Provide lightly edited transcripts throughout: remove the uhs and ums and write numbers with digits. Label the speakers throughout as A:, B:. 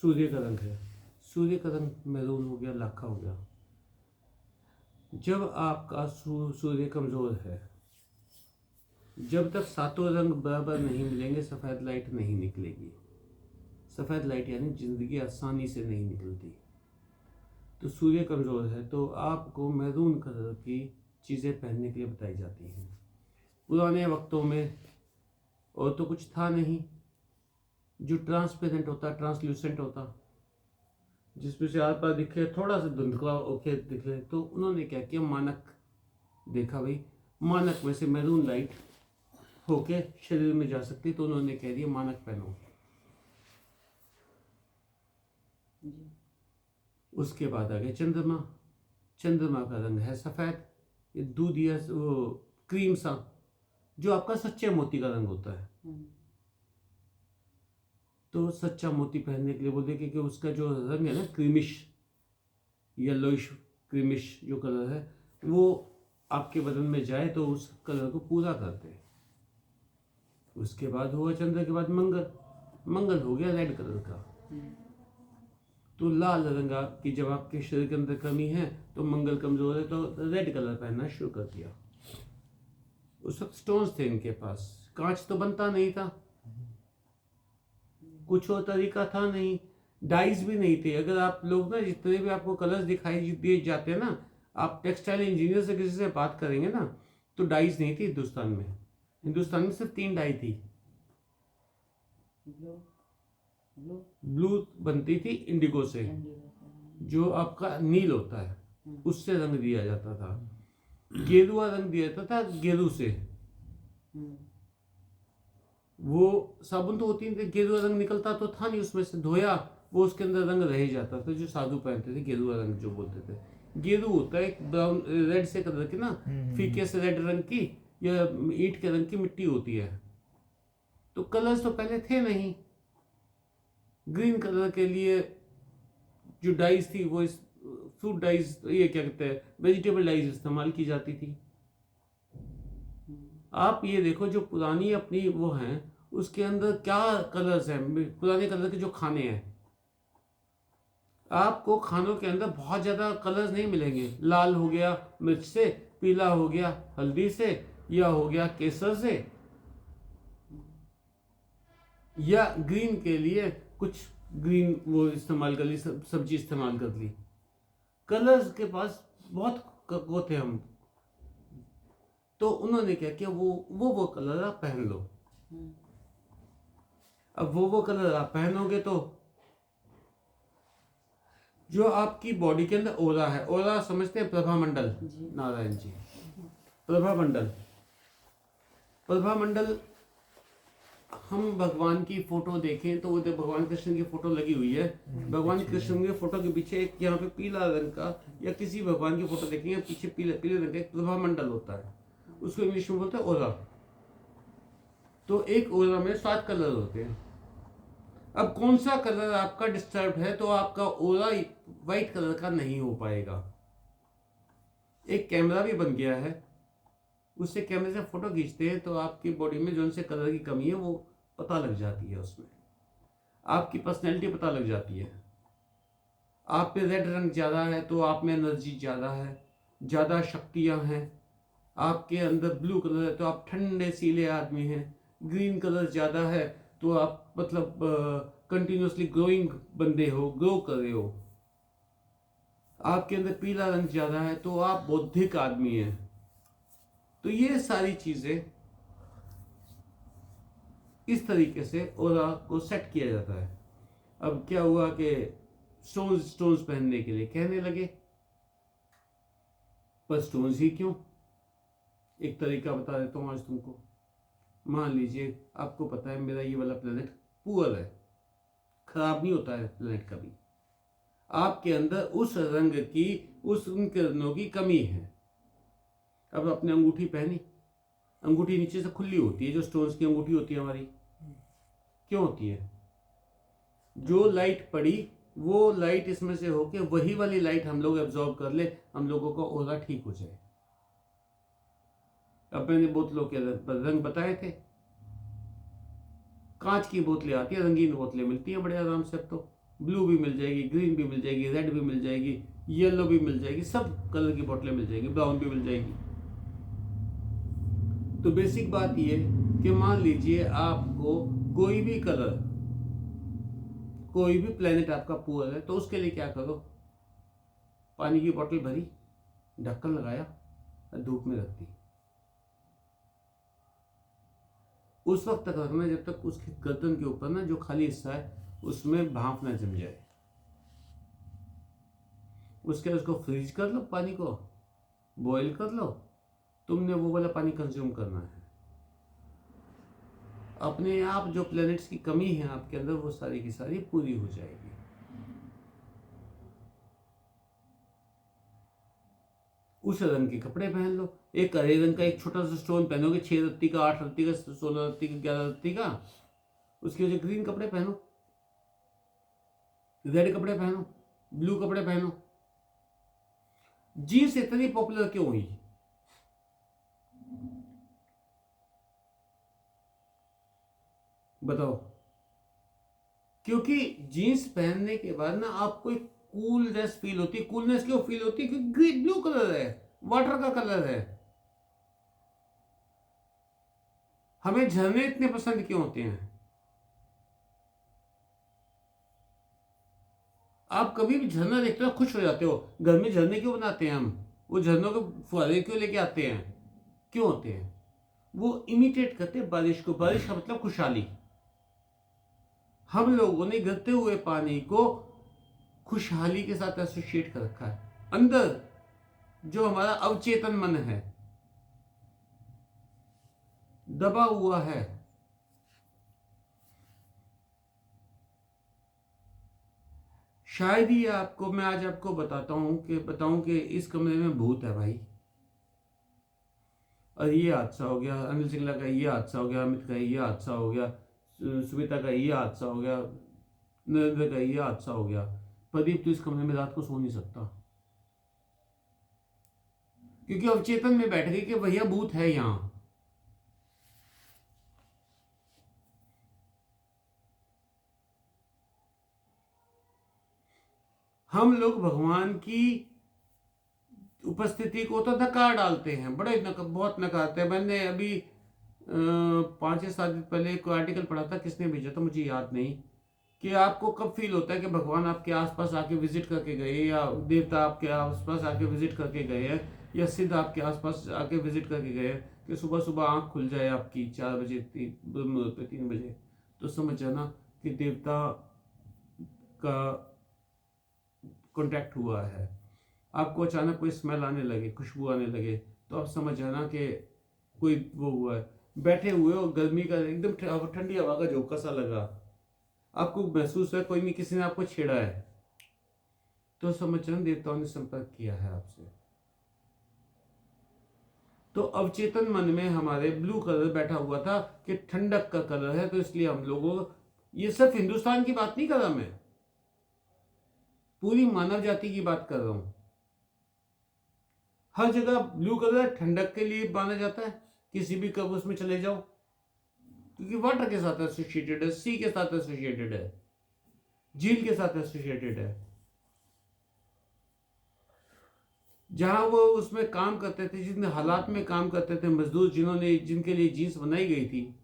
A: सूर्य का रंग है, सूर्य का रंग मैरून हो गया, लाखा हो गया। जब आपका सूर्य कमज़ोर है, जब तक सातों रंग बराबर नहीं मिलेंगे सफ़ेद लाइट नहीं निकलेगी। सफ़ेद लाइट यानी ज़िंदगी आसानी से नहीं निकलती। तो सूर्य कमज़ोर है तो आपको मैरून कलर की चीज़ें पहनने के लिए बताई जाती हैं। पुराने वक्तों में और तो कुछ था नहीं, जो ट्रांसपेरेंट होता, ट्रांसल्यूसेंट होता, जिसमें से आर पार दिखे, थोड़ा सा धुंधला ओके दिखे, तो उन्होंने क्या किया, मानक देखा भाई मानक में से मैरून लाइट होके शरीर में जा सकती, तो उन्होंने कह दिया मानक पहनो। उसके बाद आ गया चंद्रमा। चंद्रमा का रंग है सफ़ेद, ये दूध या वो क्रीम सा, जो आपका सच्चे मोती का रंग होता है। तो सच्चा मोती पहनने के लिए बोलते कि उसका जो रंग है ना, क्रीमिश येलोइश क्रीमिश जो कलर है, वो आपके बदन में जाए तो उस कलर को पूरा करते हैं। उसके बाद हुआ चंद्र के बाद मंगल। मंगल हो गया रेड कलर का। तो लाल रंग की जब आपके शरीर के अंदर कमी है तो मंगल कमजोर है, तो रेड कलर पहनना शुरू कर दिया। उस वक्त स्टोन्स थे इनके पास, कांच तो बनता नहीं था, कुछ और तरीका था नहीं, डाइज भी नहीं थे। अगर आप लोग ना जितने भी आपको कलर्स दिखाई दिए जाते हैं ना, आप टेक्सटाइल इंजीनियर से किसी से बात करेंगे ना, तो डाइज नहीं थी हिंदुस्तान में। हिंदुस्तान में सिर्फ 3 डाई थी। ब्लू बनती थी इंडिगो से, जो आपका नील होता है, उससे रंग दिया जाता था। गेरुआ रंग दिया जाता था गेरू से। वो साबुन तो होती नहीं, गेरुआ रंग निकलता तो था नहीं उसमें से, धोया वो उसके अंदर रंग रह जाता था। जो साधु पहनते थे गेरुआ रंग जो बोलते थे। गेरू होता है एक ब्राउन रेड से कलर की ना, फीके से रेड रंग की, या ईंट के रंग की मिट्टी होती है। तो कलर्स तो पहले थे नहीं। ग्रीन कलर के लिए जो डाइज थी वो फ्रूट डाइज, ये क्या कहते हैं, वेजिटेबल डाइज इस्तेमाल की जाती थी। आप ये देखो जो पुरानी अपनी वो हैं, उसके अंदर क्या कलर्स हैं, पुराने कलर के जो खाने हैं, आपको खानों के अंदर बहुत ज़्यादा कलर्स नहीं मिलेंगे। लाल हो गया मिर्च से, पीला हो गया हल्दी से, या हो गया केसर से, या ग्रीन के लिए कुछ ग्रीन वो इस्तेमाल कर ली, सब्जी इस्तेमाल कर ली। कलर्स के पास बहुत वो थे हम। तो उन्होंने क्या किया, वो कलर आप पहन लो। अब वो कलर आप पहनोगे तो जो आपकी बॉडी के अंदर ओरा है, ओरा समझते हैं, प्रभामंडल, नारायण जी, प्रभामंडल। प्रभामंडल, हम भगवान की फोटो देखें तो वो भगवान कृष्ण की फोटो लगी हुई है। भगवान कृष्ण की फोटो के पीछे एक यहाँ पे पीला रंग का, या किसी भगवान की फोटो देखेंगे पीछे पीले पीले रंग का एक प्रभामंडल होता है, उसको इंग्लिश में बोलते हैं ओरा। तो एक ओरा में 7 कलर होते हैं। अब कौन सा कलर आपका डिस्टर्ब है तो आपका ओरा व्हाइट कलर का नहीं हो पाएगा। एक कैमरा भी बन गया है, उससे कैमरे से फोटो खींचते हैं तो आपकी बॉडी में जो से कलर की कमी है वो पता लग जाती है, उसमें आपकी पर्सनैलिटी पता लग जाती है। आप पे रेड रंग ज़्यादा है तो आप में एनर्जी ज़्यादा है, ज़्यादा शक्तियाँ हैं। आपके अंदर ब्लू कलर है तो आप ठंडे सीले आदमी हैं। ग्रीन कलर ज़्यादा है तो आप मतलब कंटिन्यूसली ग्रोइंग बंदे हो, ग्रो कर रहे हो। आपके अंदर पीला रंग ज़्यादा है तो आप बौद्धिक आदमी हैं। तो ये सारी चीज़ें इस तरीके से ओरा को सेट किया जाता है। अब क्या हुआ कि स्टोन्स पहनने के लिए कहने लगे, पर स्टोन्स ही क्यों, एक तरीका बता देता हूँ आज तुमको। मान लीजिए आपको पता है मेरा ये वाला प्लेनेट पुअर है, खराब नहीं होता है प्लेनेट कभी। आपके अंदर उस रंग की, उस उन किरणों की कमी है। अब अपने अंगूठी पहनी, अंगूठी नीचे से खुली होती है, जो स्टोन्स की अंगूठी होती है हमारी, क्यों होती है? जो लाइट पड़ी वो लाइट इसमें से होके वही वाली लाइट हम लोग एब्जॉर्ब कर ले, हम लोगों का ओरा ठीक हो जाए। अब मैंने बोतलों के रंग बताए थे। कांच की बोतलें आती है, रंगीन बोतलें मिलती हैं बड़े आराम से। अब तो ब्लू भी मिल जाएगी, ग्रीन भी मिल जाएगी, रेड भी मिल जाएगी, येलो भी मिल जाएगी, सब कलर की बोतलें मिल जाएगी, ब्राउन भी मिल जाएगी। तो बेसिक बात ये कि मान लीजिए आपको कोई भी कलर, कोई भी प्लेनेट आपका पुअर है, तो उसके लिए क्या करो, पानी की बोतल भरी, ढक्कन लगाया, धूप में रख दी। उस वक्त तक रखना जब तक उसकी गर्दन के ऊपर ना जो खाली हिस्सा है उसमें भाप ना जम जाए। उसको फ्रीज कर लो, पानी को बॉईल कर लो, तुमने वो वाला पानी कंज्यूम करना है। अपने आप जो प्लैनेट्स की कमी है आपके अंदर वो सारी की सारी पूरी हो जाएगी। उस रंग के कपड़े पहन लो। एक हरे रंग का एक छोटा सा स्टोन पहनोगे, 6 रत्ती का, 8 रत्ती का, 16 रत्ती का, 11 रत्ती का, उसकी वजह ग्रीन कपड़े पहनो, रेड कपड़े पहनो, ब्लू कपड़े पहनो। जीन्स इतनी पॉपुलर क्यों हुई? बताओ। क्योंकि जीन्स पहनने के बाद ना आपको एक कूलनेस फील होती है। कूलनेस क्यों फील होती है? क्योंकि ब्लू कलर है, वाटर का कलर है। हमें झरने इतने पसंद क्यों होते हैं? आप कभी भी झरना देखते हो खुश हो जाते हो। घर में झरने क्यों बनाते हैं हम? वो झरनों के फुहारे क्यों लेके आते हैं? क्यों होते हैं? वो इमिटेट करते हैं बारिश को। बारिश का मतलब खुशहाली। हम लोगों ने गिरते हुए पानी को खुशहाली के साथ एसोसिएट कर रखा है। अंदर जो हमारा अवचेतन मन है दबा हुआ है। शायद ही मैं आज आपको बताऊं कि इस कमरे में भूत है भाई, और ये हादसा हो गया, अनिल सिंगला का ये हादसा हो गया, अमित का ये हादसा हो गया, सुमिता का ये हादसा हो गया, नरेंद्र का ये हादसा हो गया। प्रदीप तो इस कमरे में रात को सो नहीं सकता, क्योंकि अवचेतन में बैठ गई कि भैया भूत है यहां। हम लोग भगवान की उपस्थिति को तो नकार डालते हैं, बहुत नकारते हैं। मैंने अभी 5 या 7 दिन पहले एक आर्टिकल पढ़ा था, किसने भेजा था मुझे याद नहीं, कि आपको कब फील होता है कि भगवान आपके आसपास आके विजिट करके गए, या देवता आपके आसपास आके विजिट करके गए हैं, या सिद्ध आपके आसपास आके विजिट करके गए हैं, कि सुबह सुबह आंख खुल जाए आपकी 4 बजे, 3 बजे, तो समझ जाना कि देवता का कॉन्टैक्ट हुआ है। आपको अचानक कोई स्मेल आने लगे, खुशबू आने लगे, तो आप समझ जाना कि कोई वो हुआ है। बैठे हुए हो, गर्मी का एकदम ठंडी हवा का झोंका सा लगा, आपको महसूस है कोई नहीं, किसी ने आपको छेड़ा है, तो समझ जाना देवताओं ने संपर्क किया है आपसे। तो अवचेतन मन में हमारे ब्लू कलर बैठा हुआ था कि ठंडक का कलर है, तो इसलिए हम लोगों, ये सिर्फ हिंदुस्तान की बात नहीं कर रहा मैं, पूरी मानव जाति की बात कर रहा हूं। हर जगह ब्लू कलर ठंडक के लिए माना जाता है। किसी भी कब उसमें चले जाओ, क्योंकि वाटर के साथ एसोसिएटेड है, सी के साथ एसोसिएटेड है, झील के साथ एसोसिएटेड है। जहां वो उसमें काम करते थे, जिन हालात में काम करते थे मजदूर, जिनके लिए जीन्स बनाई गई थी,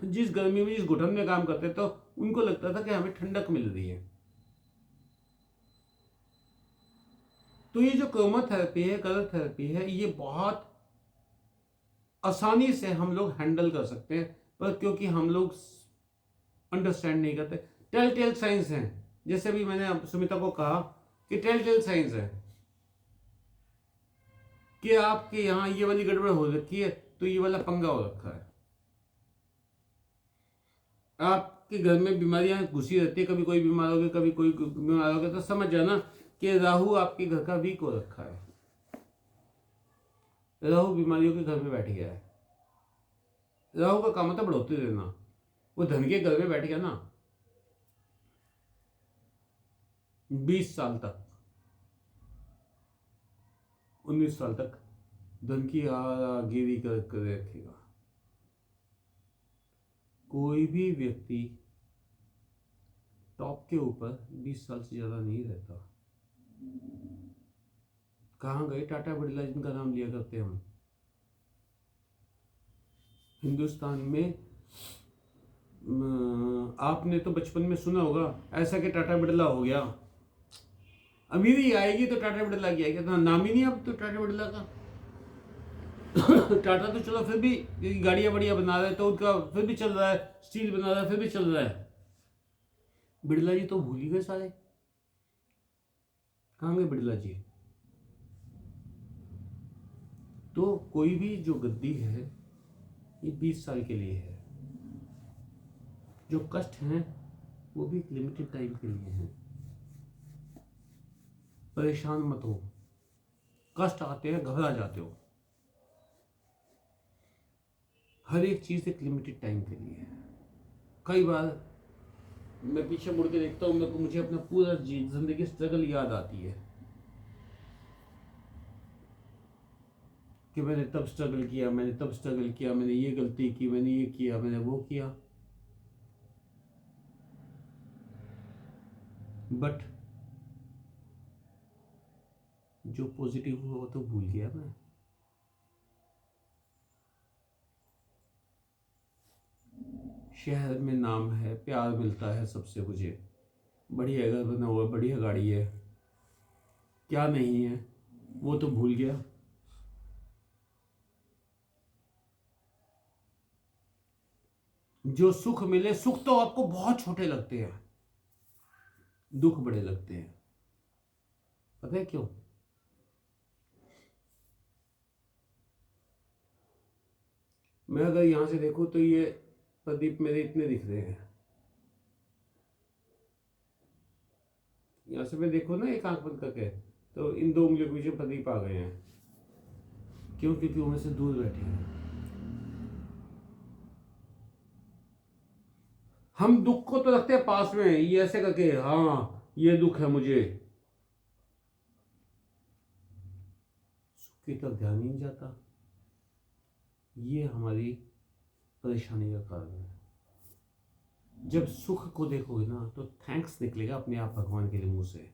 A: जिस गर्मी में, जिस घुटन में काम करते तो उनको लगता था कि हमें ठंडक मिल रही है। तो ये जो क्रोमोथेरेपी है, कलर थेरेपी है, ये बहुत आसानी से हम लोग हैंडल कर सकते हैं, पर क्योंकि हम लोग अंडरस्टैंड नहीं करते। टेल टेल साइंस है, जैसे भी मैंने सुमिता को कहा कि टेल टेल साइंस है कि आपके यहां ये वाली गड़बड़ हो रखी है, तो ये वाला पंगा हो रखा है। आपके घर में बीमारियां घुसी रहती है, कभी कोई बीमार हो गया, कभी कोई बीमार हो गया, तो समझ जाना कि राहु आपके घर का वीक हो रखा है। राहु बीमारियों के घर में बैठ गया है। राहु का काम होता है बढ़ोतरी देना। वो धन के घर में बैठ गया ना 20 साल तक, 19 साल तक धन की आगिरी कर रखेगा। कोई भी व्यक्ति टॉप के ऊपर 20 साल से ज़्यादा नहीं रहता। कहाँ गए टाटा बिरला जिनका नाम लिया करते हम? हिंदुस्तान में आपने तो बचपन में सुना होगा ऐसा कि टाटा बिरला हो गया, अमीरी आएगी तो टाटा बिरला की आएगी, तो नाम ही नहीं अब तो टाटा बिरला का। टाटा तो चलो फिर भी गाड़ियां बढ़िया बना रहे तो उनका फिर भी चल रहा है, स्टील बना रहा है फिर भी चल रहा है। बिरला जी तो भूल ही गए सारे, कहाँ गए बिरला जी? तो कोई भी जो गद्दी है ये 20 साल के लिए है, जो कष्ट हैं वो भी लिमिटेड टाइम के लिए हैं। परेशान मत हो, कष्ट आते हैं घबरा जाते हो, हर एक चीज एक लिमिटेड टाइम के लिए है। कई बार मैं पीछे मुड़ के देखता हूँ, मुझे अपना पूरा जिंदगी स्ट्रगल याद आती है कि मैंने तब स्ट्रगल किया, मैंने तब स्ट्रगल किया, मैंने ये गलती की, मैंने ये किया, मैंने वो किया। बट जो पॉजिटिव हुआ वो तो भूल गया मैं। शहर में नाम है, प्यार मिलता है सबसे, मुझे बढ़िया घर बना हुआ, बढ़िया गाड़ी है, क्या नहीं है वो तो भूल गया। जो सुख मिले, सुख तो आपको बहुत छोटे लगते हैं, दुख बड़े लगते हैं। पता है क्यों? मैं अगर यहां से देखूं तो ये प्रदीप मेरे इतने दिख रहे हैं, यहां से मैं देखो ना एक आंख बंद करके तो इन 2 उंगलियों के पीछे प्रदीप आ गए हैं। क्यों? क्योंकि वो मेरे से दूर बैठे हैं। हम दुख को तो रखते हैं पास में, ये ऐसे करके, हाँ ये दुख है मुझे, सुख की तरफ ध्यान ही नहीं जाता। ये हमारी परेशानी का कारण है। जब सुख को देखोगे ना तो थैंक्स निकलेगा अपने आप भगवान के लिए मुंह से।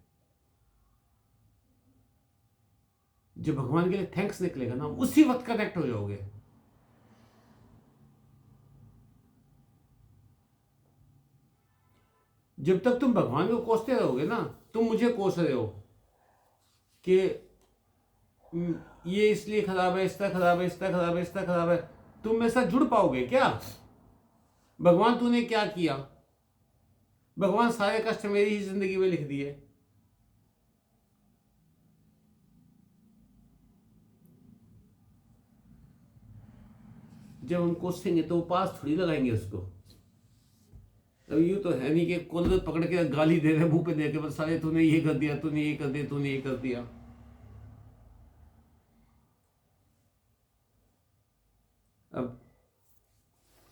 A: जब भगवान के लिए थैंक्स निकलेगा ना उसी वक्त कनेक्ट हो जाओगे। जब तक तुम भगवान को कोसते रहोगे ना, तुम मुझे कोस रहे हो कि ये इसलिए खराब है, इस तरह खराब है, इस तरह खराब है, इस तरह खराब है, तुम मेरे साथ जुड़ पाओगे क्या? भगवान तूने क्या किया? भगवान सारे कष्ट मेरी ही जिंदगी में लिख दिए। जब हम कोसेंगे तो उपास थोड़ी लगाएंगे उसको। अब यूं तो है नहीं कि कॉलर पकड़ के गाली दे रहे मुंह पे दे के, बस साले तूने ये कर दिया, तूने ये कर दिया, तूने ये कर दिया। अब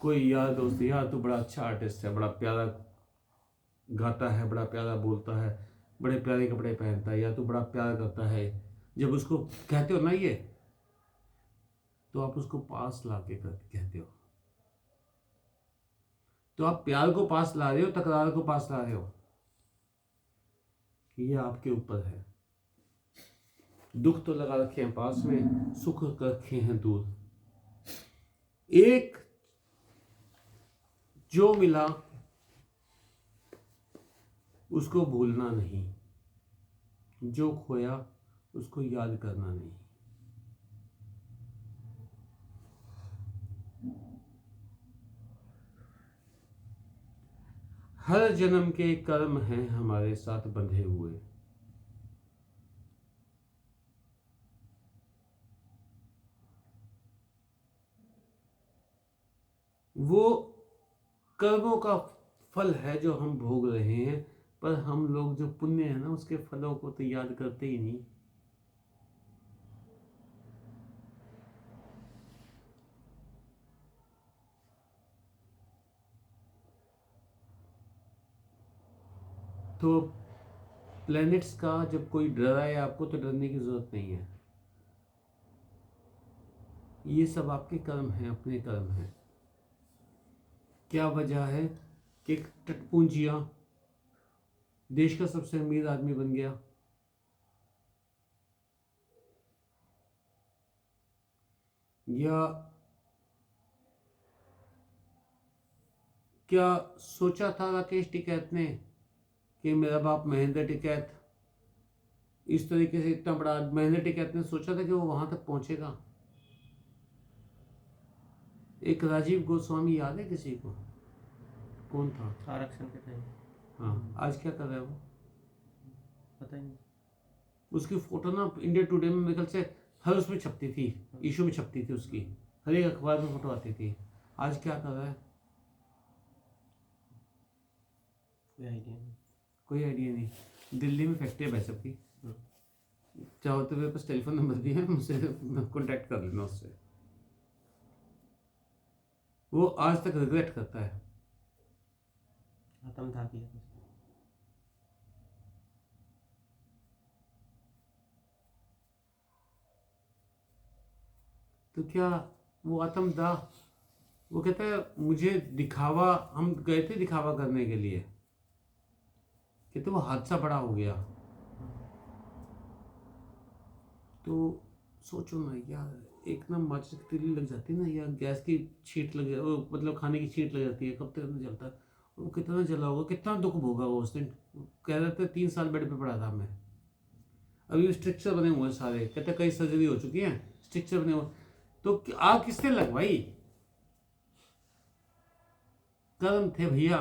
A: कोई यार दोस्त, यार तू बड़ा अच्छा आर्टिस्ट है, बड़ा प्यारा गाता है, बड़ा प्यारा बोलता है, बड़े प्यारे कपड़े पहनता है, या तू बड़ा प्यार करता है, जब उसको कहते हो ना ये, तो आप उसको पास ला के कहते हो। तो आप प्यार को पास ला रहे हो, तकरार को पास ला रहे हो, ये आपके ऊपर है। दुख तो लगा रखे हैं पास में, सुख रखे हैं दूर। एक जो मिला उसको भूलना नहीं, जो खोया उसको याद करना नहीं। हर जन्म के कर्म हैं हमारे साथ बंधे हुए, वो कर्मों का फल है जो हम भोग रहे हैं, पर हम लोग जो पुण्य है ना उसके फलों को तो याद करते ही नहीं। तो प्लैनेट्स का जब कोई डराए आपको तो डरने की जरूरत नहीं है, ये सब आपके कर्म हैं, अपने कर्म हैं। क्या वजह है कि टटपूंजियां देश का सबसे अमीर आदमी बन गया। या क्या सोचा था राकेश टिकैत ने कि मेरा बाप महेंद्र टिकैत इस तरीके से इतना बड़ा, महेंद्र टिकैत ने सोचा था कि वो वहां तक पहुंचेगा? एक राजीव गोस्वामी याद है किसी को? कौन था?
B: आरक्षण के टाइम।
A: हाँ, आज क्या कर रहा है वो?
B: पता ही नहीं।
A: उसकी फोटो ना इंडिया टुडे में मेरे ख्याल से हर उसमें छपती थी, इशू में छपती थी उसकी, हर एक अखबार में फोटो आती थी। आज क्या कर रहा है?
B: कोई आइडिया नहीं।
A: कोई आइडिया नहीं। दिल्ली में फैक्ट्री है भाई की, चाहो तो मेरे पास टेलीफोन नंबर भी है, मुझसे कॉन्टैक्ट कर लेना उससे। वो आज तक रिग्रेट करता है।
B: खत्म था किया।
A: तो क्या वो आत्मदाह, वो कहता है मुझे दिखावा, हम गए थे दिखावा करने के लिए, कहते वो हादसा बड़ा हो गया। तो सोचो ना यार, एक ना माचिस की तीली लग जाती है ना, या गैस की छींट लग जा, मतलब खाने की छींट लग जाती है, कब तक नहीं जलता, वो कितना जला होगा, कितना दुख भोगा वो उस दिन। कह रहे थे 3 साल बेड पे पड़ा था मैं। अभी स्ट्रक्चर बने हुए हैं सारे, कहते कई सर्जरी हो चुकी है, स्ट्रक्चर बने हुए। तो आग किसने लगवाई? कर्म थे भैया।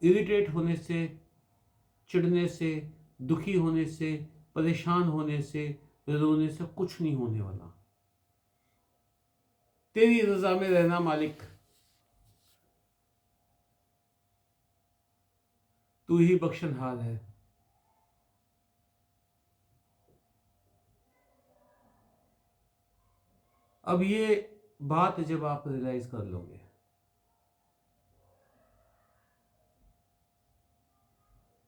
A: इरिटेट होने से, चिढ़ने से, दुखी होने से, परेशान होने से, रोने से कुछ नहीं होने वाला। तेरी रजा में रहना मालिक, तू ही बख्शनहार है। अब ये बात जब आप रियलाइज कर लोगे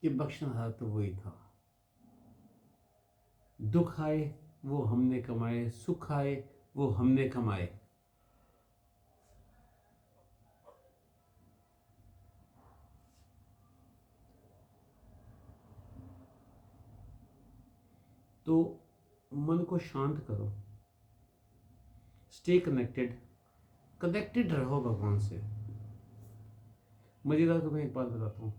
A: कि बख्शनहार तो वही था, दुख आए वो हमने कमाए, सुख आए वो हमने कमाए। तो मन को शांत करो, स्टे कनेक्टेड, कनेक्टेड रहो भगवान से। मजेदार तुम्हें एक बात बताता हूँ,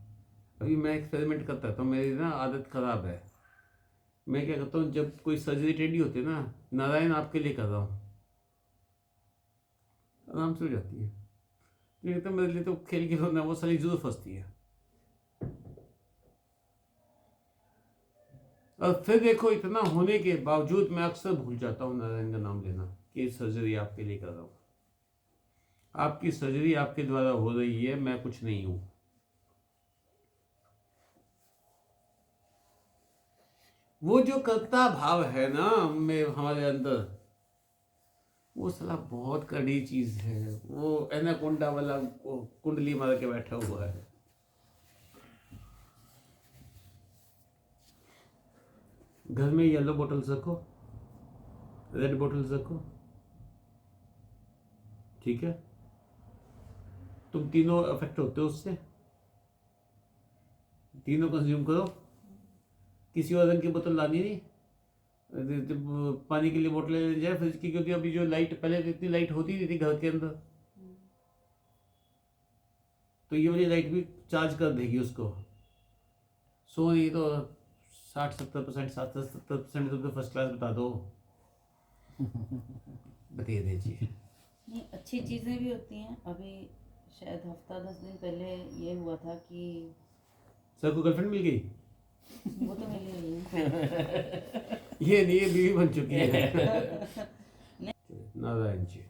A: अभी मैं एक्सपेरिमेंट करता था, मेरी ना आदत खराब है। मैं क्या करता हूँ, जब कोई सर्जरी टेढ़ी होती है ना, नारायण आपके लिए कर रहा हूँ, आराम से हो जाती है। तो कहता मेरे लिए तो खेल के ना वो सारी जरूर फंसती है। और फिर देखो, इतना होने के बावजूद मैं अक्सर भूल जाता हूँ नारायण का नाम लेना, कि सर्जरी आपके लिए कर रहा हूँ। आपकी सर्जरी आपके द्वारा हो रही है, मैं कुछ नहीं हूं। वो जो कर्ता भाव है ना में हमारे अंदर, वो साला बहुत कड़ी चीज है। वो एनाकोंडा वाला कुंडली मार के बैठा हुआ है। घर में येलो बोतल्स रखो, रेड बोतल्स रखो, ठीक है? तुम तीनों अफेक्ट होते हो उससे, तीनों कंज्यूम करो। किसी और रंग की बोतल लानी नहीं, पानी के लिए बोतल ले जाए फ्रिज की, क्योंकि अभी जो लाइट, पहले इतनी लाइट होती नहीं थी घर के अंदर, तो ये वाली लाइट भी चार्ज कर देगी उसको। सो नहीं तो 60-70%, 70% तो फर्स्ट क्लास बता दो। बता दीजिए।
C: नहीं, अच्छी चीज़ें भी होती हैं। अभी शायद हफ्ता 10 दिन पहले ये हुआ था कि
A: सर को गर्लफ्रेंड मिल गई।
C: वो तो मिली हुई है।
A: ये नहीं, ये बीवी बन चुकी है। नारायण जी।